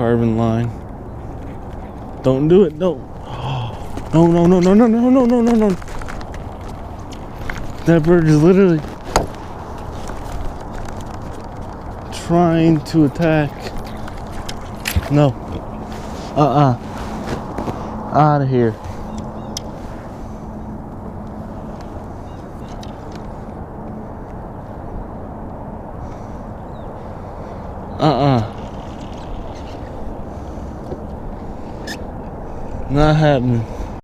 Carbon line. Don't do it. Don't. No, no, no, no, no, no, no, no, no, no. That bird is literally trying to attack. No. Out of here. Not happening.